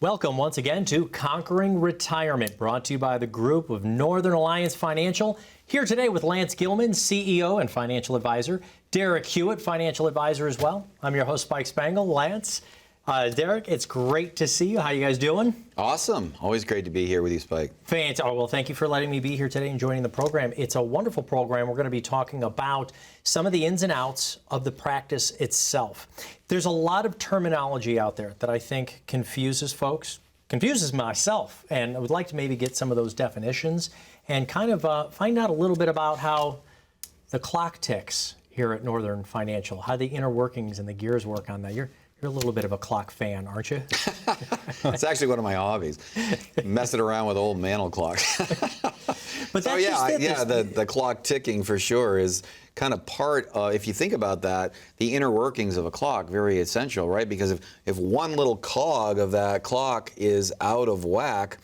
Welcome once again to Conquering Retirement, brought to you by the group of Northern Alliance Financial. Here today with Lance Gilman, CEO and financial advisor, Derek Hewitt, financial advisor as well. I'm your host, Spike Spangle. Lance, Derek, it's great to see you. How you guys doing? Awesome. Always great to be here with you, Spike. Fantastic. Well, thank you for letting me be here today and joining the program. It's a wonderful program. We're going to be talking about some of the ins and outs of the practice itself. There's a lot of terminology out there that I think confuses folks, confuses myself, and I would like to maybe get some of those definitions and kind of find out a little bit about how the clock ticks here at Northern Financial, how the inner workings and the gears work on that. You're a little bit of a clock fan, aren't you? It's actually one of my hobbies, messing around with old mantle clocks. But that's the clock ticking for sure is kind of part of, if you think about that, the inner workings of a clock, very essential, right? Because if one little cog of that clock is out of whack,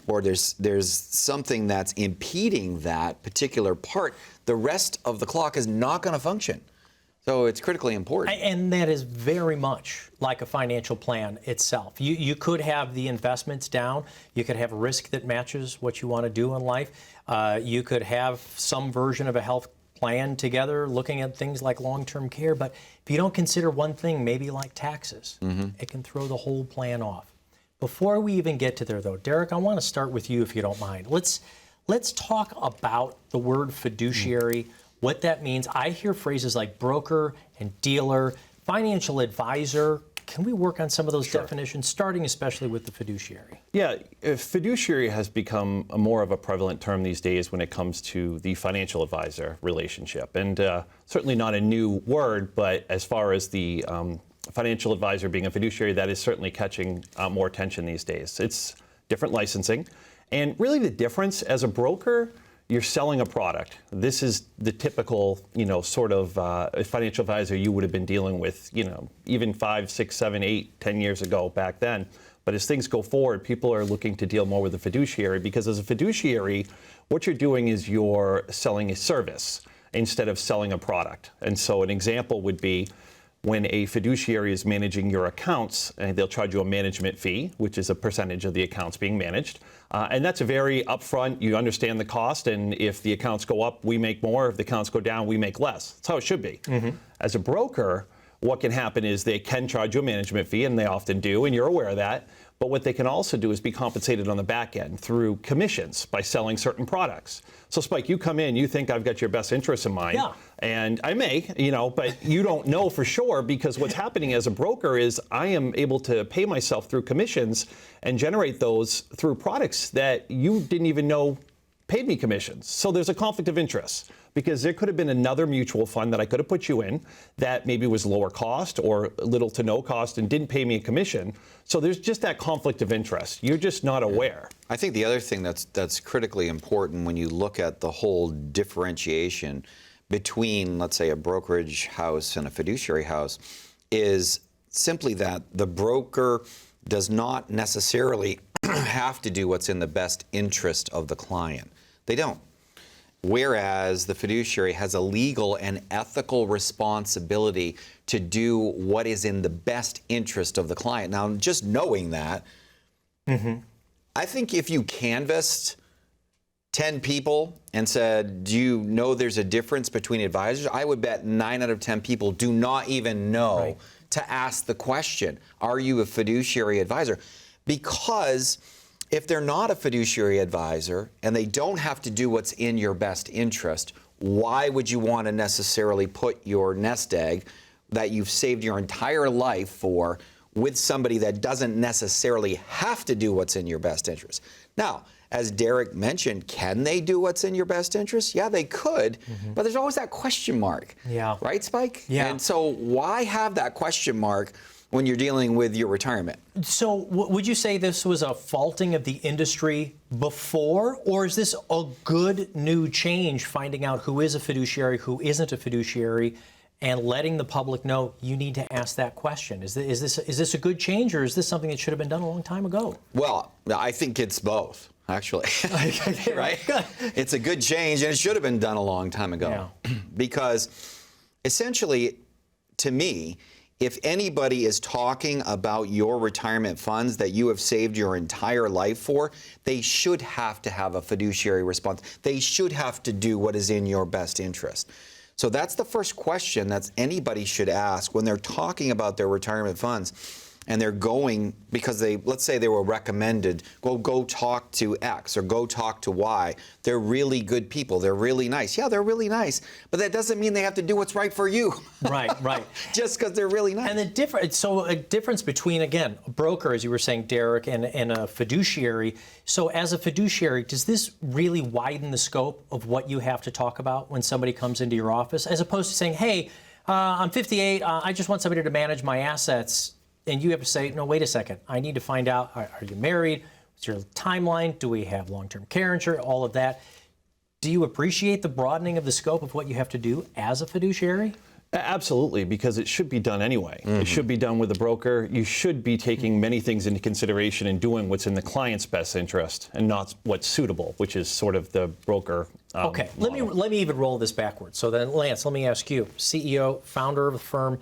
or there's something that's impeding that particular part, the rest of the clock is not going to function. So it's critically important. And that is very much like a financial plan itself. You could have the investments down. You could have risk that matches what you want to do in life. You could have some version of a health plan together looking at things like long-term care. But if you don't consider one thing, maybe like taxes, it can throw the whole plan off. Before we even get to there, though, Derek, I want to start with you, if you don't mind. Let's talk about the word fiduciary, what that means. I hear phrases like broker and dealer, financial advisor. Can we work on some of those definitions, starting especially with the fiduciary? Yeah, fiduciary has become more of a prevalent term these days when it comes to the financial advisor relationship. And certainly not a new word, but as far as the financial advisor being a fiduciary, that is certainly catching more attention these days. It's different licensing. And really the difference, as a broker, you're selling a product. This is the typical, sort of financial advisor you would have been dealing with, even 5, 6, 7, 8, 10 years ago back then. But as things go forward, people are looking to deal more with a fiduciary, because as a fiduciary, what you're doing is you're selling a service instead of selling a product. And so an example would be when a fiduciary is managing your accounts, and they'll charge you a management fee, which is a percentage of the accounts being managed. And that's a very upfront, you understand the cost, and if the accounts go up, we make more. If the accounts go down, we make less. That's how it should be. As a broker, what can happen is they can charge you a management fee, and they often do, and you're aware of that. But what they can also do is be compensated on the back end through commissions by selling certain products. So Spike, you come in, you think I've got your best interests in mind. Yeah. And I may, but you don't know for sure, because what's happening as a broker is I am able to pay myself through commissions and generate those through products that you didn't even know paid me commissions. So there's a conflict of interest, because there could have been another mutual fund that I could have put you in that maybe was lower cost or little to no cost and didn't pay me a commission. So there's just that conflict of interest. You're just not aware. I think the other thing that's critically important when you look at the whole differentiation between, let's say, a brokerage house and a fiduciary house is simply that the broker does not necessarily have to do what's in the best interest of the client. They don't. Whereas the fiduciary has a legal and ethical responsibility to do what is in the best interest of the client. Now, just knowing that, I think if you canvassed 10 people and said, do you know there's a difference between advisors? I would bet 9 out of 10 people do not even know to ask the question, are you a fiduciary advisor? Because if they're not a fiduciary advisor and they don't have to do what's in your best interest, why would you want to necessarily put your nest egg that you've saved your entire life for with somebody that doesn't necessarily have to do what's in your best interest? Now, as Derek mentioned, can they do what's in your best interest? Yeah, they could, but there's always that question mark. Yeah. Right, Spike? Yeah. And so why have that question mark when you're dealing with your retirement? So would you say this was a faulting of the industry before, or is this a good new change, finding out who is a fiduciary, who isn't a fiduciary, and letting the public know you need to ask that question? Is this a good change, or is this something that should have been done a long time ago? Well, I think it's both, actually. Right? It's a good change, and it should have been done a long time ago. Yeah. Because essentially, to me, If anybody is talking about your retirement funds that you have saved your entire life for, they should have to have a fiduciary response. They should have to do what is in your best interest. So that's the first question that anybody should ask when they're talking about their retirement funds. And they're going because let's say they were recommended, go talk to X or go talk to Y. They're really good people. They're really nice. Yeah, they're really nice. But that doesn't mean they have to do what's right for you. Right. Just because they're really nice. And a difference between, again, a broker, as you were saying, Derek, and a fiduciary. So as a fiduciary, does this really widen the scope of what you have to talk about when somebody comes into your office, as opposed to saying, hey, I'm 58, I just want somebody to manage my assets. And you have to say, no, wait a second. I need to find out, are you married? What's your timeline? Do we have long-term care insurance? All of that. Do you appreciate the broadening of the scope of what you have to do as a fiduciary? Absolutely, because it should be done anyway. It should be done with a broker. You should be taking many things into consideration and doing what's in the client's best interest and not what's suitable, which is sort of the broker Okay, model. let me even roll this backwards. So then, Lance, let me ask you, CEO, founder of the firm,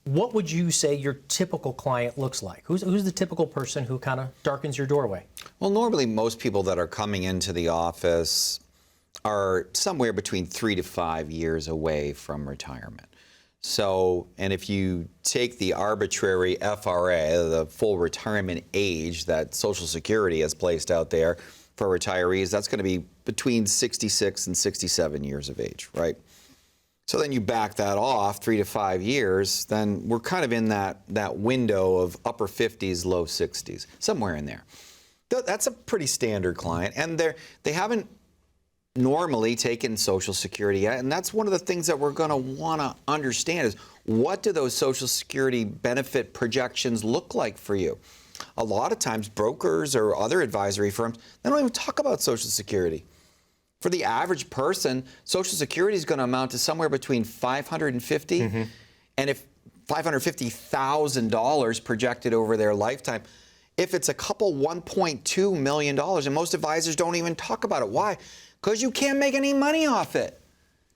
what would you say your typical client looks like? Who's the typical person who kind of darkens your doorway? Well, normally most people that are coming into the office are somewhere between 3 to 5 years away from retirement. So, and if you take the arbitrary FRA, the full retirement age that Social Security has placed out there for retirees, that's going to be between 66 and 67 years of age, right? So then you back that off 3 to 5 years, then we're kind of in that window of upper 50s, low 60s, somewhere in there. That's a pretty standard client, and they haven't normally taken Social Security yet, and that's one of the things that we're going to want to understand is what do those Social Security benefit projections look like for you? A lot of times brokers or other advisory firms, they don't even talk about Social Security. For the average person, Social Security is going to amount to somewhere between $550 and if $550,000 projected over their lifetime. If it's a couple $1.2 million, and most advisors don't even talk about it. Why? Because you can't make any money off it.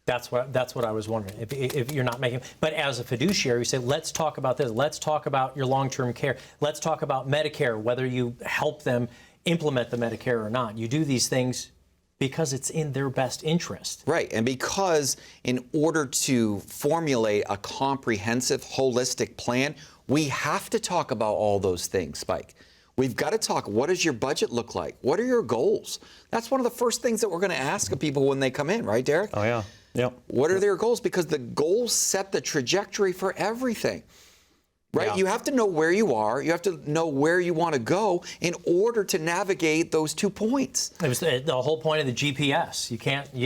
That's what I was wondering. If you're not making, but as a fiduciary, you say, let's talk about this. Let's talk about your long-term care. Let's talk about Medicare, whether you help them implement the Medicare or not. You do these things because it's in their best interest. Right, and because in order to formulate a comprehensive, holistic plan, we have to talk about all those things, Spike. We've got to talk, what does your budget look like? What are your goals? That's one of the first things that we're going to ask of people when they come in, right, Derek? Oh, yeah. Yep. What are their goals? Because the goals set the trajectory for everything. Right? Yeah. You have to know where you are. You have to know where you want to go in order to navigate those 2 points. It was the whole point of the GPS. You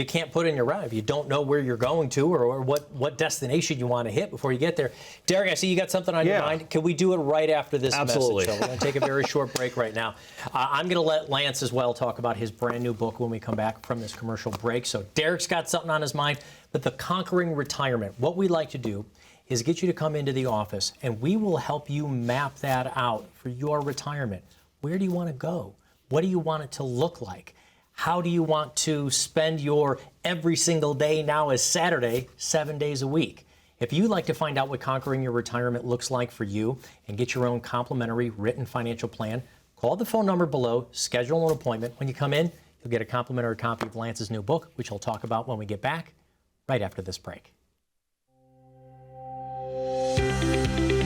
can't put in your route if you don't know where you're going to or what destination you want to hit before you get there. Derek, I see you got something on your mind. Can we do it right after this Absolutely. message? So we're going to take a very short break right now. I'm going to let Lance as well talk about his brand new book when we come back from this commercial break. So Derek's got something on his mind, but the Conquering Retirement, what we like to do is get you to come into the office, and we will help you map that out for your retirement. Where do you want to go? What do you want it to look like? How do you want to spend your every single day now is Saturday, 7 days a week? If you'd like to find out what Conquering Your Retirement looks like for you and get your own complimentary written financial plan, call the phone number below, schedule an appointment. When you come in, you'll get a complimentary copy of Lance's new book, which he'll talk about when we get back, right after this break.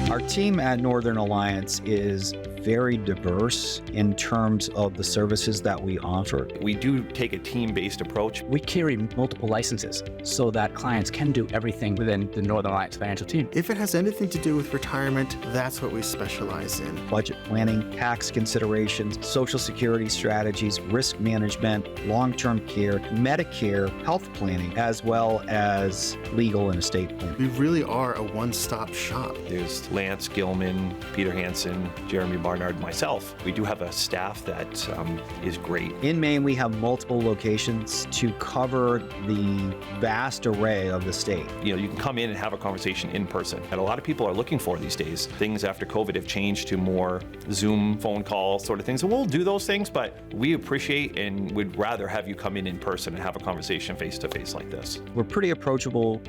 Our team at Northern Alliance is very diverse in terms of the services that we offer. We do take a team-based approach. We carry multiple licenses so that clients can do everything within the Northern Alliance financial team. If it has anything to do with retirement, that's what we specialize in. Budget planning, tax considerations, Social Security strategies, risk management, long-term care, Medicare, health planning, as well as legal and estate planning. We really are a one-stop shop. There's Lance Gilman, Peter Hansen, Jeremy Barnard, myself. We do have a staff that is great. In Maine, we have multiple locations to cover the vast array of the state. You know, you can come in and have a conversation in person. And a lot of people are looking for these days. Things after COVID have changed to more Zoom, phone call sort of things. And we'll do those things, but we appreciate and would rather have you come in person and have a conversation face to face like this. We're pretty approachable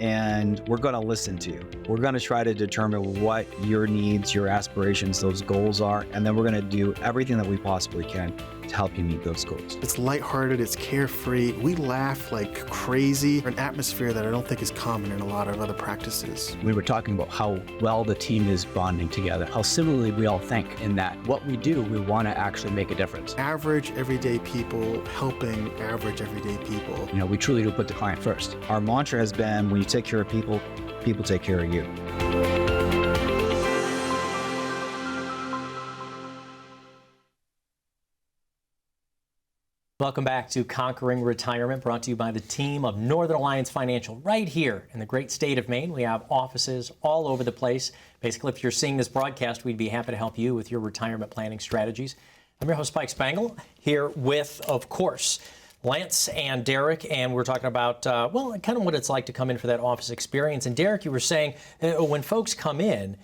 and we're going to listen to you. We're going to try to determine what your needs, your aspirations, those goals are, and then we're going to do everything that we possibly can to help you meet those goals. It's lighthearted, it's carefree. We laugh like crazy. An atmosphere that I don't think is common in a lot of other practices. We were talking about how well the team is bonding together, how similarly we all think in that what we do, we want to actually make a difference. Average, everyday people helping average, everyday people. You know, we truly do put the client first. Our mantra has been, when you take care of people, people take care of you. Welcome back to Conquering Retirement, brought to you by the team of Northern Alliance Financial right here in the great state of Maine. We have offices all over the place. Basically, if you're seeing this broadcast, we'd be happy to help you with your retirement planning strategies. I'm your host, Spike Spangle, here with, of course, Lance and Derek, and we're talking about, well, kind of what it's like to come in for that office experience. And Derek, you were saying, when folks come in,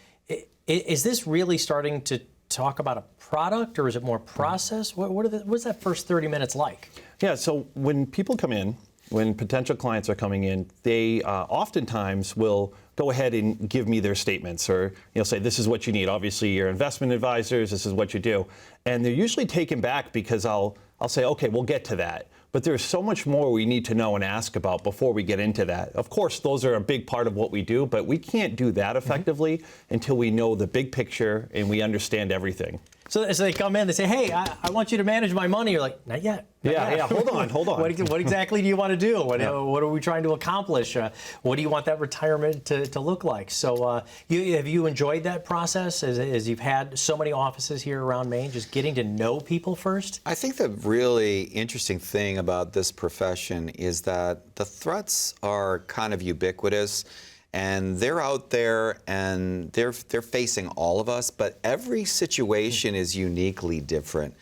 is this really starting to talk about a product, or is it more process? What's that first 30 minutes like? Yeah, so when people come in, when potential clients are coming in, they oftentimes will go ahead and give me their statements, or say, this is what you need. Obviously, you're investment advisors, this is what you do. And they're usually taken back because I'll say, okay, we'll get to that. But there's so much more we need to know and ask about before we get into that. Of course, those are a big part of what we do, but we can't do that effectively until we know the big picture and we understand everything. So they come in, they say, hey, I want you to manage my money. You're like, not yet. Yeah, hold on. What exactly do you want to do? What are we trying to accomplish? What do you want that retirement to look like? So have you enjoyed that process as you've had so many offices here around Maine, just getting to know people first? I think the really interesting thing about this profession is that the threats are kind of ubiquitous. And they're out there, and they're facing all of us, but every situation is uniquely different.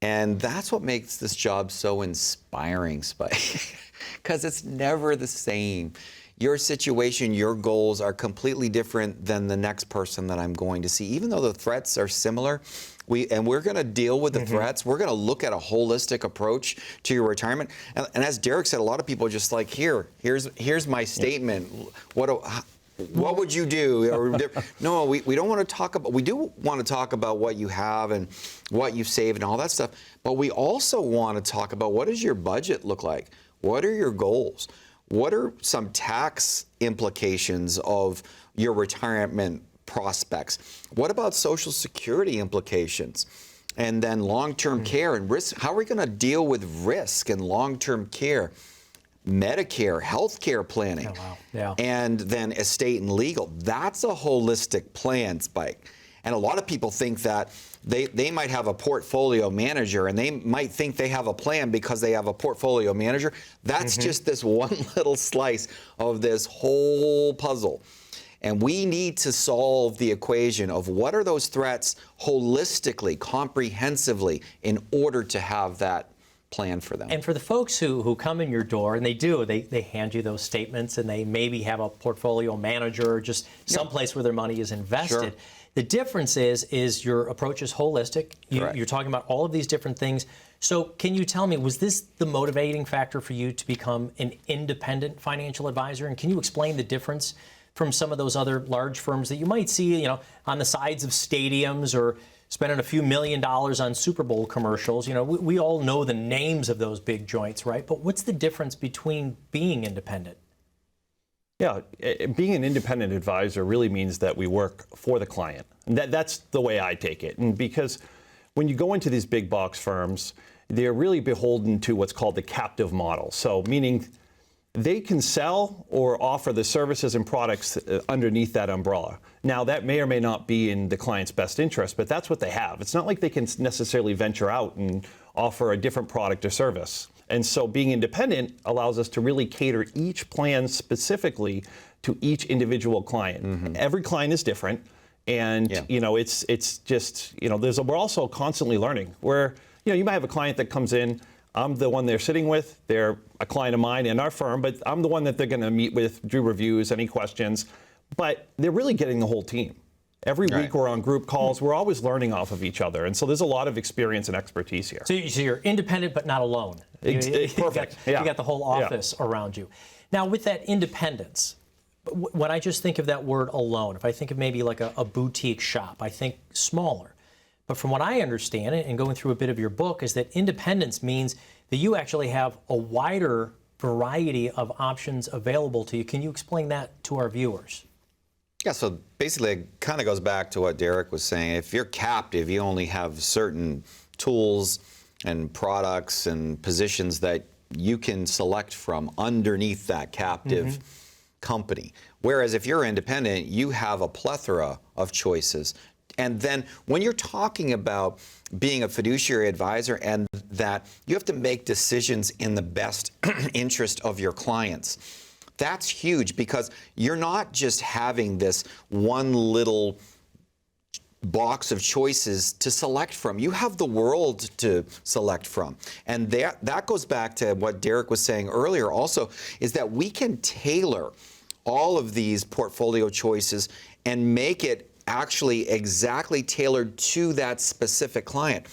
And that's what makes this job so inspiring, Spike, because it's never the same. Your situation, your goals are completely different than the next person that I'm going to see. Even though the threats are similar, we're going to deal with the threats. We're going to look at a holistic approach to your retirement. And as Derek said, a lot of people are just like, here's my statement. What would you do? No, we don't want to talk about. We do want to talk about what you have and what you've saved and all that stuff. But we also want to talk about, what does your budget look like? What are your goals? What are some tax implications of your retirement prospects? What about Social Security implications? And then long-term care and risk. How are we going to deal with risk and long-term care? Medicare, healthcare planning, and then estate and legal. That's a holistic plan, Spike. And a lot of people think that they might have a portfolio manager, and they might think they have a plan because they have a portfolio manager. That's just this one little slice of this whole puzzle. And we need to solve the equation of what are those threats holistically, comprehensively, in order to have that plan for them. And for the folks who come in your door, and they hand you those statements, and they maybe have a portfolio manager or just someplace where their money is invested. Sure. The difference is your approach is holistic. You're talking about all of these different things. So can you tell me, was this the motivating factor for you to become an independent financial advisor? And can you explain the difference from some of those other large firms that you might see, on the sides of stadiums or spending a few $1 million on Super Bowl commercials? We all know the names of those big joints, right? But what's the difference between being independent? Yeah, being an independent advisor really means that we work for the client. And that's the way I take it. And because when you go into these big box firms, they're really beholden to what's called the captive model. So meaning they can sell or offer the services and products underneath that umbrella. Now, that may or may not be in the client's best interest, but that's what they have. It's not like they can necessarily venture out and offer a different product or service. And so being independent allows us to really cater each plan specifically to each individual client. Every client is different. And, it's just, we're also constantly learning. Where, you might have a client that comes in, I'm the one they're sitting with, they're a client of mine in our firm, but I'm the one that they're going to meet with, do reviews, any questions. But they're really getting the whole team. Every week we're on group calls. We're always learning off of each other. And so there's a lot of experience and expertise here. So you're independent but not alone. Perfect. You got the whole office around you. Now, with that independence, when I just think of that word alone, if I think of maybe like a boutique shop, I think smaller. But from what I understand, and going through a bit of your book, is that independence means that you actually have a wider variety of options available to you. Can you explain that to our viewers? Yeah, so basically it kind of goes back to what Derek was saying. If you're captive, you only have certain tools and products and positions that you can select from underneath that captive company. Whereas if you're independent, you have a plethora of choices. And then when you're talking about being a fiduciary advisor and that you have to make decisions in the best interest of your clients, that's huge, because you're not just having this one little box of choices to select from. You have the world to select from. And that goes back to what Derek was saying earlier also, is that we can tailor all of these portfolio choices and make it actually exactly tailored to that specific client.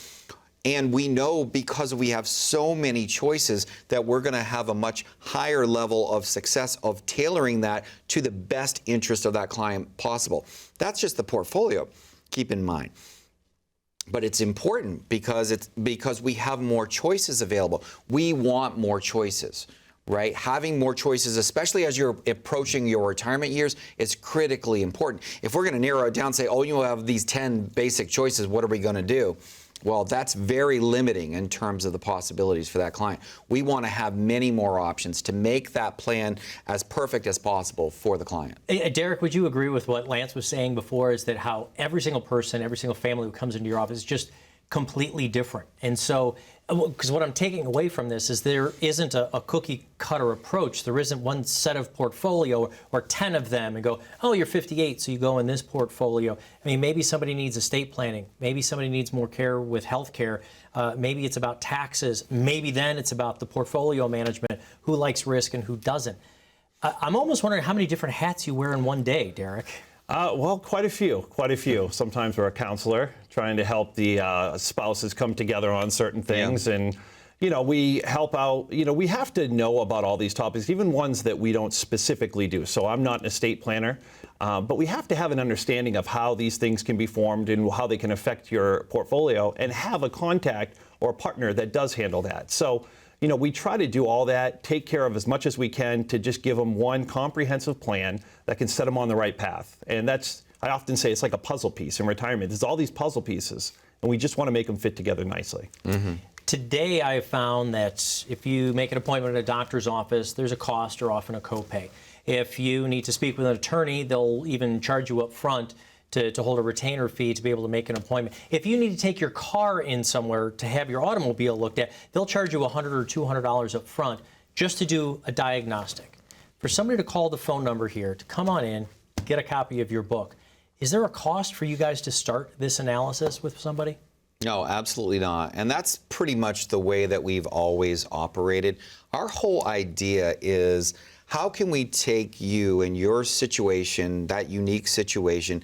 And we know, because we have so many choices, that we're going to have a much higher level of success of tailoring that to the best interest of that client possible. That's just the portfolio, keep in mind. But it's important because we have more choices available. We want more choices, right? Having more choices, especially as you're approaching your retirement years, is critically important. If we're going to narrow it down and say, oh, you have these 10 basic choices, what are we going to do? Well, that's very limiting in terms of the possibilities for that client. We want to have many more options to make that plan as perfect as possible for the client. Derek, would you agree with what Lance was saying before, is that how every single person, every single family who comes into your office is just completely different? And so, because what I'm taking away from this is there isn't a cookie cutter approach. There isn't one set of portfolio or 10 of them and go, oh, you're 58, so you go in this portfolio. I mean, maybe somebody needs estate planning. Maybe somebody needs more care with health care. Maybe it's about taxes. Maybe then it's about the portfolio management, who likes risk and who doesn't. I'm almost wondering how many different hats you wear in one day, Derek. Well, quite a few. Sometimes we're a counselor trying to help the spouses come together on certain things. Yeah. And, we help out, we have to know about all these topics, even ones that we don't specifically do. So I'm not an estate planner, but we have to have an understanding of how these things can be formed and how they can affect your portfolio, and have a contact or a partner that does handle that. So, we try to do all that, take care of as much as we can to just give them one comprehensive plan that can set them on the right path. And I often say it's like a puzzle piece in retirement. There's all these puzzle pieces, and we just want to make them fit together nicely. Mm-hmm. Today, I have found that if you make an appointment at a doctor's office, there's a cost or often a copay. If you need to speak with an attorney, they'll even charge you up front to hold a retainer fee to be able to make an appointment. If you need to take your car in somewhere to have your automobile looked at, they'll charge you $100 or $200 up front just to do a diagnostic. For somebody to call the phone number here, to come on in, get a copy of your book, is there a cost for you guys to start this analysis with somebody? No, absolutely not. And that's pretty much the way that we've always operated. Our whole idea is, how can we take you and your situation, that unique situation,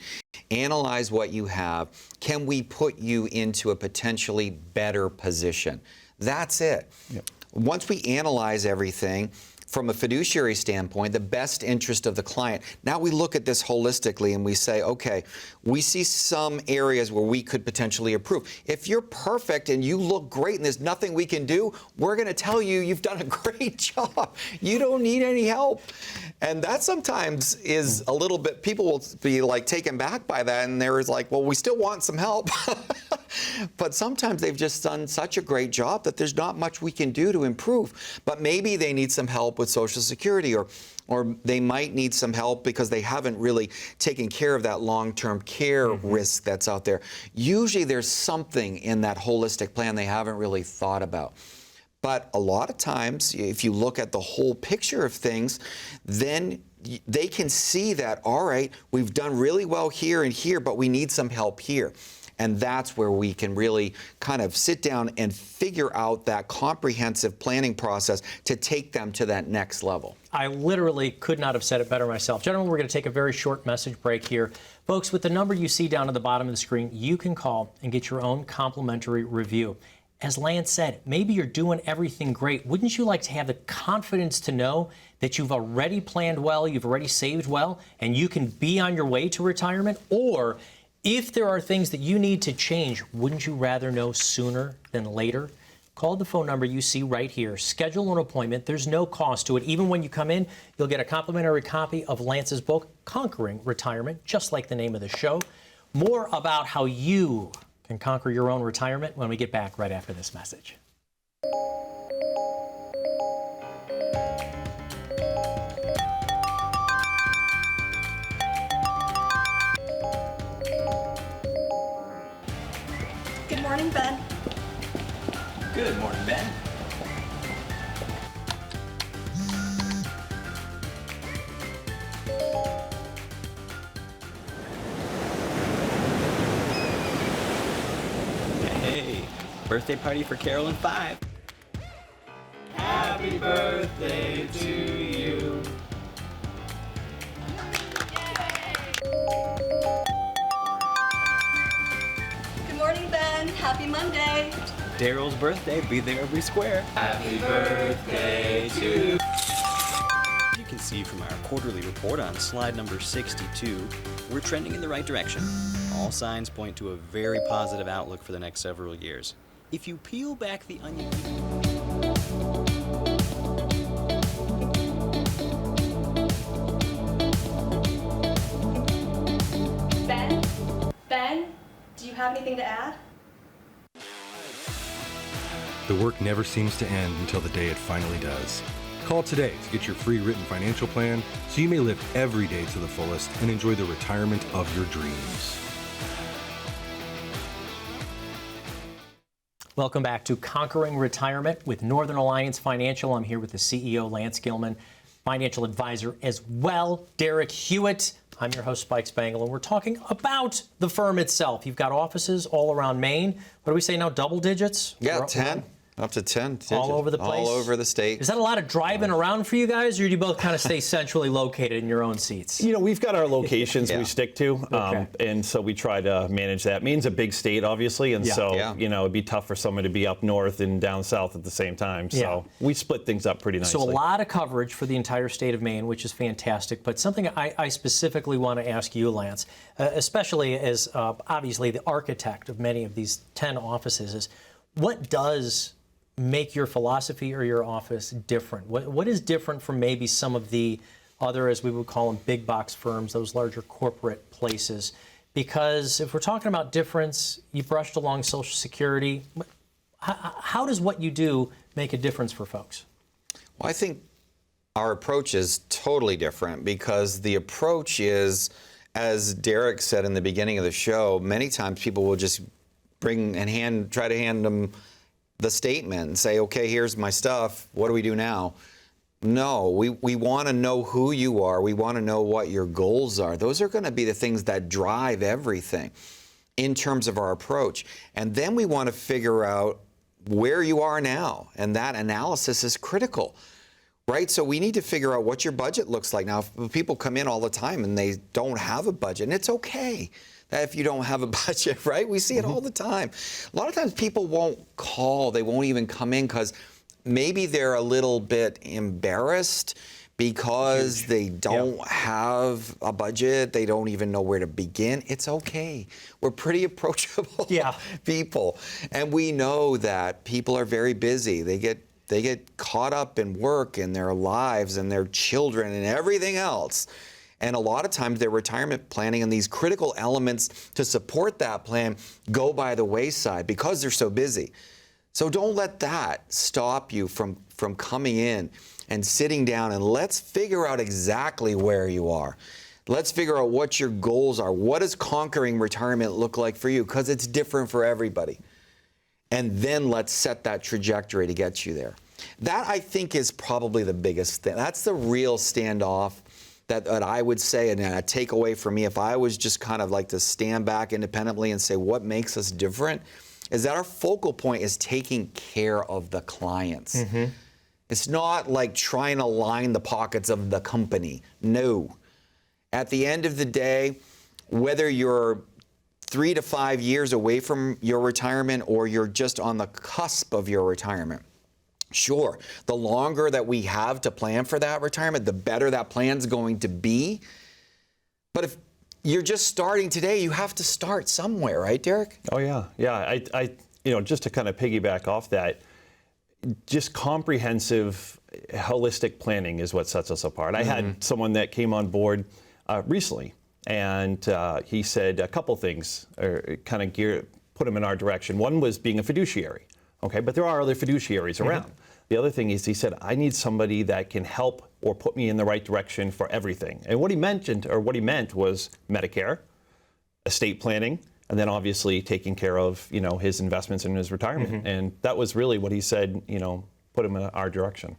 analyze what you have? Can we put you into a potentially better position? That's it. Yep. Once we analyze everything from a fiduciary standpoint, the best interest of the client, now we look at this holistically and we say, okay, we see some areas where we could potentially improve. If you're perfect and you look great and there's nothing we can do, we're going to tell you you've done a great job. You don't need any help. And that sometimes is a little bit, people will be like taken back by that, and they're like, well, we still want some help. But sometimes they've just done such a great job that there's not much we can do to improve. But maybe they need some help with Social Security, or they might need some help because they haven't really taken care of that long-term care risk that's out there. Usually there's something in that holistic plan they haven't really thought about. But a lot of times, if you look at the whole picture of things, then they can see that, all right, we've done really well here and here, but we need some help here. And that's where we can really kind of sit down and figure out that comprehensive planning process to take them to that next level. I literally could not have said it better myself. Gentlemen, we're going to take a very short message break here. Folks, with the number you see down at the bottom of the screen, you can call and get your own complimentary review. as Lance said, maybe you're doing everything great. Wouldn't you like to have the confidence to know that you've already planned well, you've already saved well, and you can be on your way to retirement? Or if there are things that you need to change, wouldn't you rather know sooner than later? Call the phone number you see right here. Schedule an appointment. There's no cost to it. Even when you come in, you'll get a complimentary copy of Lance's book, Conquering Retirement, just like the name of the show. More about how you can conquer your own retirement when we get back right after this message. Good morning, Ben. Good morning, Ben. Hey, birthday party for Carol and 5. Happy birthday to you. Good morning, Ben. Happy Monday. Daryl's birthday, be there every square. Happy birthday to you. You can see from our quarterly report on slide number 62, we're trending in the right direction. All signs point to a very positive outlook for the next several years. If you peel back the onion... Ben, do you have anything to add? The work never seems to end until the day it finally does. Call today to get your free written financial plan so you may live every day to the fullest and enjoy the retirement of your dreams. Welcome back to Conquering Retirement with Northern Alliance Financial. I'm here with the CEO, Lance Gilman, financial advisor as well, Derek Hewitt. I'm your host, Spike Spangle, and we're talking about the firm itself. You've got offices all around Maine. What do we say now, double digits? Yeah, 10. Up to 10. All over the place? All over the state. Is that a lot of driving around for you guys, or do you both kind of stay centrally located in your own seats? You know, we've got our locations Yeah. we stick to, Okay. and so we try to manage that. Maine's a big state, obviously, and Yeah. so, Yeah. you know, it'd be tough for someone to be up north and down south at the same time. So Yeah. we split things up pretty nicely. So a lot of coverage for the entire state of Maine, which is fantastic. But something I specifically want to ask you, Lance, especially as obviously the architect of many of these 10 offices, is what does make your philosophy or your office different? What is different from maybe some of the other, as we would call them, big box firms, those larger corporate places? Because if we're talking about difference, you brushed along Social Security. How does what you do make a difference for folks? Well, I think our approach is totally different because the approach is, as Derek said in the beginning of the show, many times people will just bring and try to hand them the statement and say, okay, here's my stuff. What do we do now? No, we want to know who you are. We want to know what your goals are. Those are going to be the things that drive everything in terms of our approach. And then we want to figure out where you are now. And that analysis is critical, right? So we need to figure out what your budget looks like. Now, if people come in all the time and they don't have a budget, and it's okay that if you don't have a budget, right? We see it all the time. A lot of times people won't call, they won't even come in because maybe they're a little bit embarrassed because they don't have a budget, they don't even know where to begin. It's okay. We're pretty approachable people. And we know that people are very busy. They get caught up in work and their lives and their children and everything else. And a lot of times their retirement planning and these critical elements to support that plan go by the wayside because they're so busy. So don't let that stop you from coming in and sitting down and let's figure out exactly where you are. Let's figure out what your goals are. What does conquering retirement look like for you? Because it's different for everybody. And then let's set that trajectory to get you there. That, I think, is probably the biggest thing. That's the real standoff that I would say, and a takeaway for me, if I was just kind of like to stand back independently and say what makes us different, is that our focal point is taking care of the clients. It's not like trying to line the pockets of the company. No. At the end of the day, whether you're 3 to 5 years away from your retirement, or you're just on the cusp of your retirement. Sure, the longer that we have to plan for that retirement, the better that plan's going to be. But if you're just starting today, you have to start somewhere, right, Derek? Oh yeah, yeah. I just to kind of piggyback off that, just comprehensive, holistic planning is what sets us apart. I had someone that came on board recently, and he said a couple things, or kind of put him in our direction. One was being a fiduciary. Okay, but there are other fiduciaries around. The other thing is, he said, I need somebody that can help or put me in the right direction for everything. And what he meant was Medicare, estate planning, and then obviously taking care of, his investments in his retirement. And that was really what he said, put him in our direction.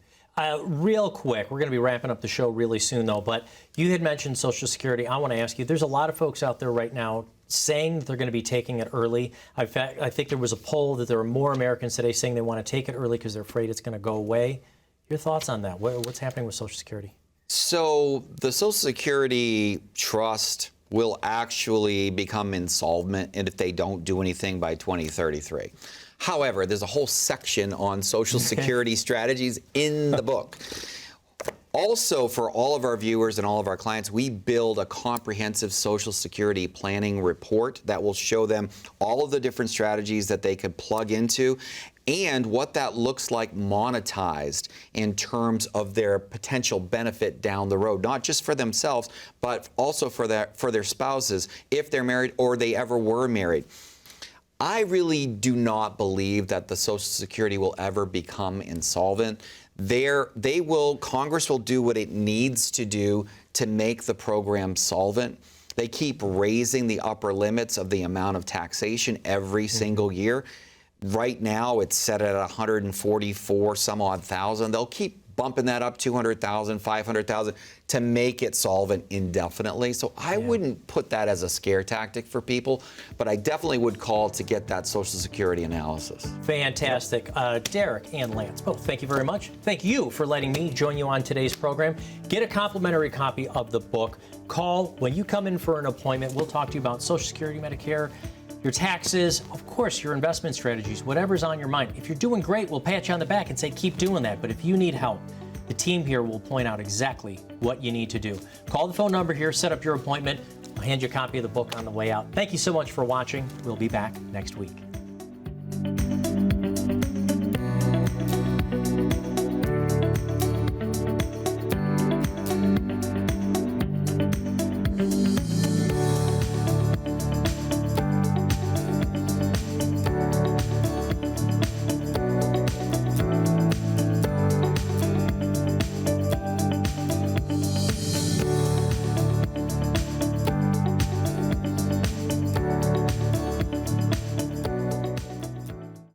Real quick, we're going to be wrapping up the show really soon, though, but you had mentioned Social Security. I want to ask you, there's a lot of folks out there right now saying that they're going to be taking it early. I think there was a poll that there are more Americans today saying they want to take it early because they're afraid it's going to go away. Your thoughts on that? What's happening with Social Security? So the Social Security trust will actually become insolvent if they don't do anything by 2033. However, there's a whole section on Social Security strategies in the book. Also, for all of our viewers and all of our clients, we build a comprehensive Social Security planning report that will show them all of the different strategies that they could plug into and what that looks like monetized in terms of their potential benefit down the road, not just for themselves, but also for their spouses, if they're married or they ever were married. I really do not believe that the Social Security will ever become insolvent. Congress will do what it needs to do to make the program solvent. They keep raising the upper limits of the amount of taxation every single year. Right now, it's set at 144 some odd thousand. They'll keep bumping that up 200,000, 500,000 to make it solvent indefinitely. So I wouldn't put that as a scare tactic for people, but I definitely would call to get that Social Security analysis. Fantastic. Derek and Lance, both, thank you very much. Thank you for letting me join you on today's program. Get a complimentary copy of the book. Call when you come in for an appointment. We'll talk to you about Social Security, Medicare, your taxes, of course, your investment strategies, whatever's on your mind. If you're doing great, we'll pat you on the back and say, keep doing that. But if you need help, the team here will point out exactly what you need to do. Call the phone number here, set up your appointment. I'll hand you a copy of the book on the way out. Thank you so much for watching. We'll be back next week.